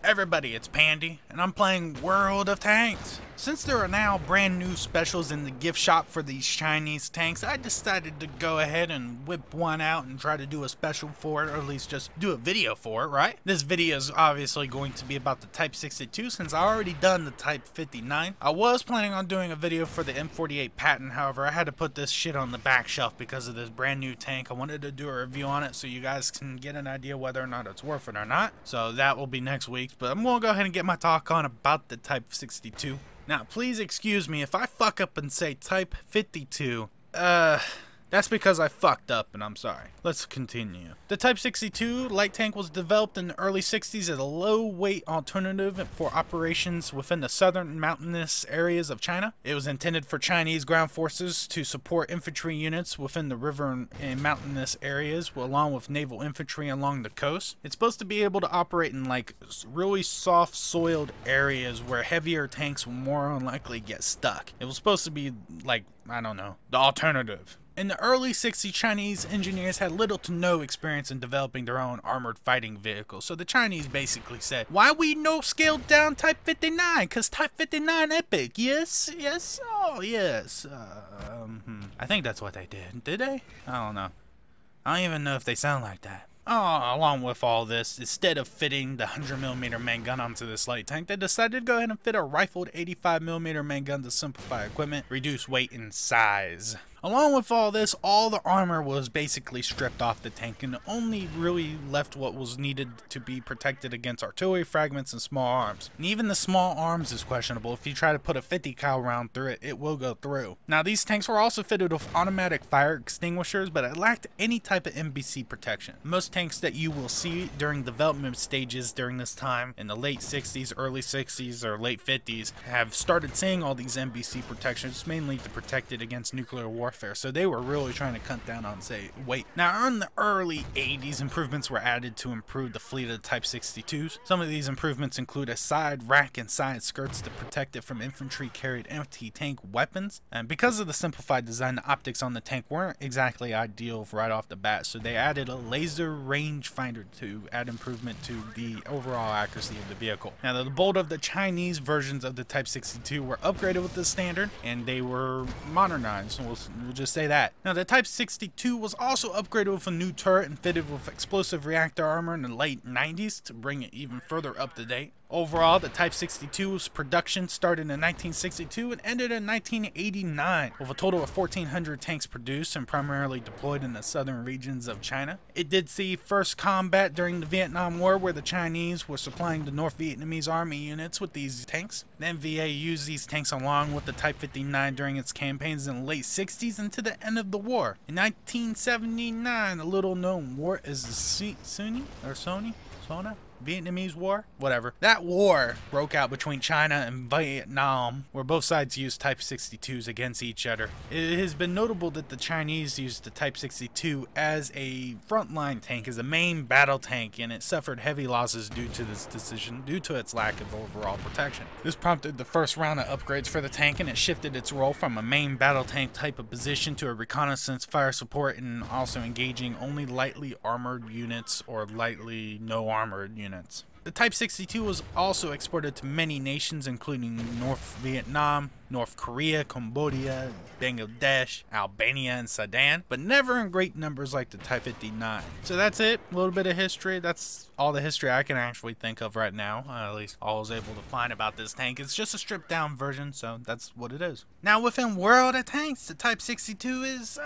Everybody, it's Pandy, and I'm playing World of Tanks. Since there are now brand new specials in the gift shop for these Chinese tanks, I decided to go ahead and whip one out and try to do a special for it, or at least just do a video for it, right? This video is obviously going to be about the Type 62 since I already done the Type 59. I was planning on doing a video for the M48 Patton, however, I had to put this shit on the back shelf because of this brand new tank. I wanted to do a review on it so you guys can get an idea whether or not it's worth it or not. So that will be next week, but I'm gonna go ahead and get my talk on about the Type 62. Now, please excuse me if I fuck up and say Type 52. That's because I fucked up and I'm sorry. Let's continue. The Type 62 light tank was developed in the early 60s as a low-weight alternative for operations within the southern mountainous areas of China. It was intended for Chinese ground forces to support infantry units within the river and mountainous areas, along with naval infantry along the coast. It's supposed to be able to operate in like really soft-soiled areas where heavier tanks will more unlikely get stuck. It was supposed to be like, I don't know, the alternative. In the early 60s, Chinese engineers had little to no experience in developing their own armored fighting vehicles, so the Chinese basically said, why we no scaled down Type 59? Cause Type 59 epic, yes? Yes? Oh, yes. I think that's what they did. Did they? I don't know. I don't even know if they sound like that. Oh, along with all this, instead of fitting the 100mm main gun onto this light tank, they decided to go ahead and fit a rifled 85mm main gun to simplify equipment, reduce weight and size. Along with all this, all the armor was basically stripped off the tank and only really left what was needed to be protected against artillery fragments and small arms. And even the small arms is questionable. If you try to put a 50 cal round through it, it will go through. Now, these tanks were also fitted with automatic fire extinguishers, but it lacked any type of NBC protection. Most tanks that you will see during development stages during this time in the late 60s, early 60s, or late 50s have started seeing all these NBC protections, mainly to protect it against nuclear warfare. So they were really trying to cut down on, say, weight. Now, in the early 80s, improvements were added to improve the fleet of the Type 62s. Some of these improvements include a side rack and side skirts to protect it from infantry-carried anti-tank weapons. And because of the simplified design, the optics on the tank weren't exactly ideal right off the bat, so they added a laser rangefinder to add improvement to the overall accuracy of the vehicle. Now, the bolt of the Chinese versions of the Type 62 were upgraded with this standard, and they were modernized. We'll just say that. Now, the Type 62 was also upgraded with a new turret and fitted with explosive reactor armor in the late 90s to bring it even further up to date. Overall, the Type 62's production started in 1962 and ended in 1989, with a total of 1,400 tanks produced and primarily deployed in the southern regions of China. It did see first combat during the Vietnam War, where the Chinese were supplying the North Vietnamese army units with these tanks. The NVA used these tanks along with the Type 59 during its campaigns in the late 60s into the end of the war. In 1979, a little-known war is the Sona? Vietnamese War? Whatever. That war broke out between China and Vietnam, where both sides used Type 62s against each other. It has been notable that the Chinese used the Type 62 as a frontline tank, as a main battle tank, and it suffered heavy losses due to this decision, due to its lack of overall protection. This prompted the first round of upgrades for the tank, and it shifted its role from a main battle tank type of position to a reconnaissance, fire support, and also engaging only lightly armored units or lightly no armored units. The Type 62 was also exported to many nations, including North Vietnam, North Korea, Cambodia, Bangladesh, Albania, and Sudan, but never in great numbers like the Type 59. So that's it. A little bit of history. That's all the history I can actually think of right now. At least all I was able to find about this tank. It's just a stripped down version, so that's what it is. Now, within World of Tanks, the Type 62 is,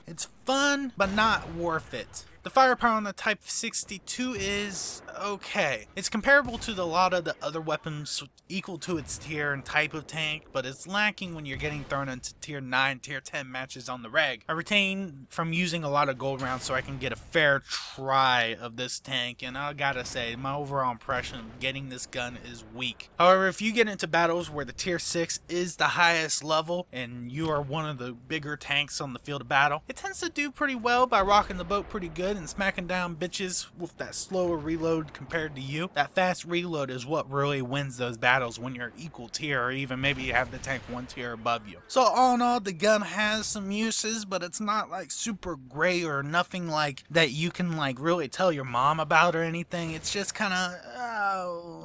it's fun, but not worth it. The firepower on the Type 62 is okay. It's comparable to a lot of the other weapons, equal to its tier and type of tank, but it's lacking when you're getting thrown into tier 9, tier 10 matches on the reg. I retain from using a lot of gold rounds so I can get a fair try of this tank, and I gotta say, my overall impression of getting this gun is weak. However, if you get into battles where the tier 6 is the highest level, and you are one of the bigger tanks on the field of battle, it tends to do pretty well by rocking the boat pretty good and smacking down bitches with that slower reload compared to you. That fast reload is what really wins those battles when you're equal tier, or even maybe you have the tank one tier above you. So all in all, the gun has some uses, but it's not like super great or nothing like that you can like really tell your mom about or anything. It's just kind of,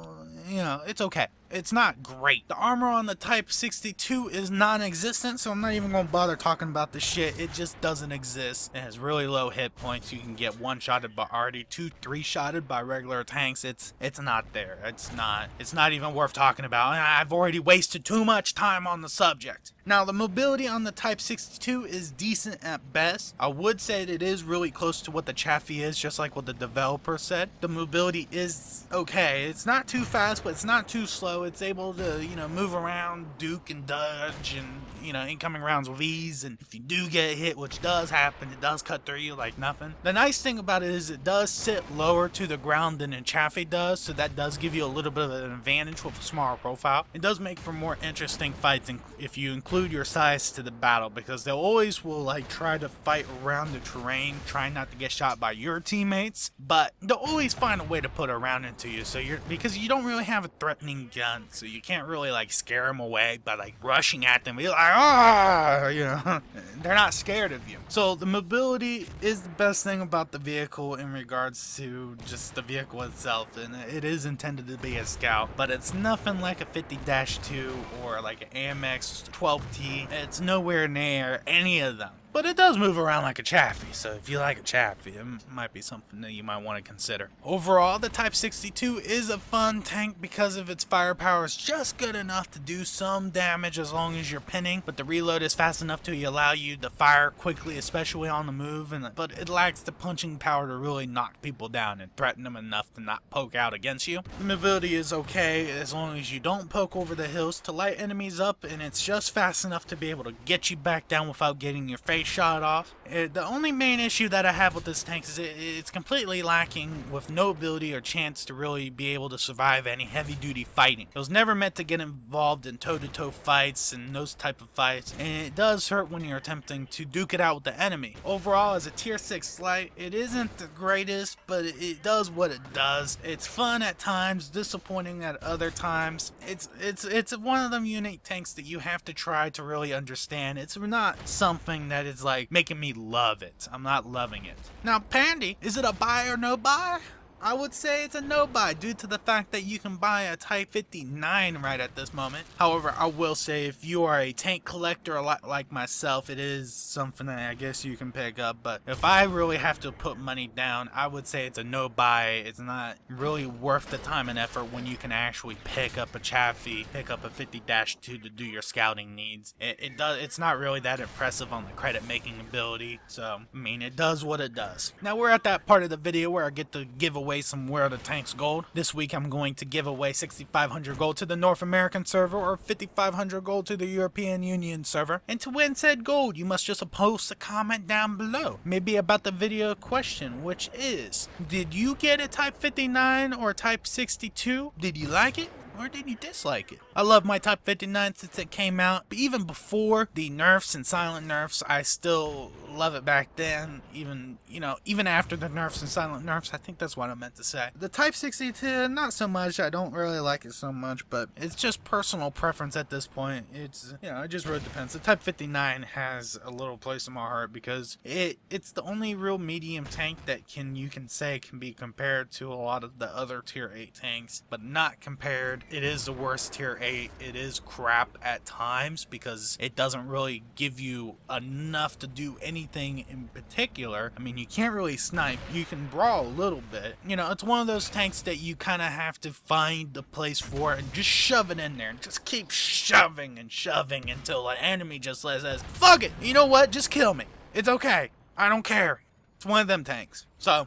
you know, it's okay. It's not great. The armor on the Type 62 is non-existent, so I'm not even gonna bother talking about the shit. It just doesn't exist. It has really low hit points. You can get one-shotted by arty, 2-3-shotted by regular tanks. It's not there. It's not even worth talking about. I've already wasted too much time on the subject. Now, the mobility on the Type 62 is decent at best. I would say that it is really close to what the Chaffee is, just like what the developer said. The mobility is okay. It's not too fast, but it's not too slow. It's able to, you know, move around, duke and dodge, and, you know, incoming rounds with ease. And if you do get hit, which does happen, it does cut through you like nothing. The nice thing about it is it does sit lower to the ground than a Chaffee does, so that does give you a little bit of an advantage with a smaller profile. It does make for more interesting fights if you include your size to the battle, because they always will like try to fight around the terrain, trying not to get shot by your teammates, but they'll always find a way to put a round into you. So because you don't really have a threatening gun, so you can't really like scare them away by like rushing at them. You're like, ah, you know, they're not scared of you. So the mobility is the best thing about the vehicle in regards to just the vehicle itself, and it is intended to be a scout, but it's nothing like a 50-2 or like an AMX 12T. It's nowhere near any of them. But it does move around like a Chaffee, so if you like a Chaffee, it might be something that you might want to consider. Overall, the Type 62 is a fun tank because of its firepower. It's just good enough to do some damage as long as you're pinning, but the reload is fast enough to allow you to fire quickly, especially on the move, but it lacks the punching power to really knock people down and threaten them enough to not poke out against you. The mobility is okay as long as you don't poke over the hills to light enemies up, and it's just fast enough to be able to get you back down without getting your face shot off. The only main issue that I have with this tank is it's completely lacking with no ability or chance to really be able to survive any heavy duty fighting. It was never meant to get involved in toe-to-toe fights and those type of fights, and it does hurt when you're attempting to duke it out with the enemy. Overall, as a tier 6 light, it isn't the greatest, but it does what it does. It's fun at times, disappointing at other times. It's one of them unique tanks that you have to try to really understand. It's not something that is like making me love it. I'm not loving it. Now, Pandy, is it a buy or no buy? I would say it's a no buy due to the fact that you can buy a Type 59 right at this moment. However, I will say if you are a tank collector a lot like myself, it is something that I guess you can pick up. But if I really have to put money down, I would say it's a no buy. It's not really worth the time and effort when you can actually pick up a Chaffee, pick up a 50-2 to do your scouting needs. It's not really that impressive on the credit making ability. So, I mean, it does what it does. Now we're at that part of the video where I get to give away some World of Tanks gold. This week I'm going to give away 6,500 gold to the North American server or 5,500 gold to the European Union server. And to win said gold, you must just post a comment down below, maybe about the video question, which is, did you get a Type 59 or Type 62? Did you like it? Or did you dislike it? I love my Type 59 since it came out, but even before the nerfs and silent nerfs, I still love it back then. Even after the nerfs and silent nerfs, I think that's what I meant to say. The Type 62, not so much. I don't really like it so much, but it's just personal preference at this point. It's, it just really depends. The Type 59 has a little place in my heart because it's the only real medium tank that you can say can be compared to a lot of the other tier 8 tanks, but not compared. It is the worst tier 8. It is crap at times because it doesn't really give you enough to do anything in particular. I mean, you can't really snipe. You can brawl a little bit. It's one of those tanks that you kind of have to find the place for and just shove it in there and just keep shoving and shoving until an enemy just says, fuck it, you know what, just kill me. It's okay. I don't care. It's one of them tanks. So,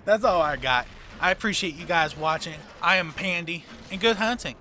that's all I got. I appreciate you guys watching. I am Pandy, and good hunting.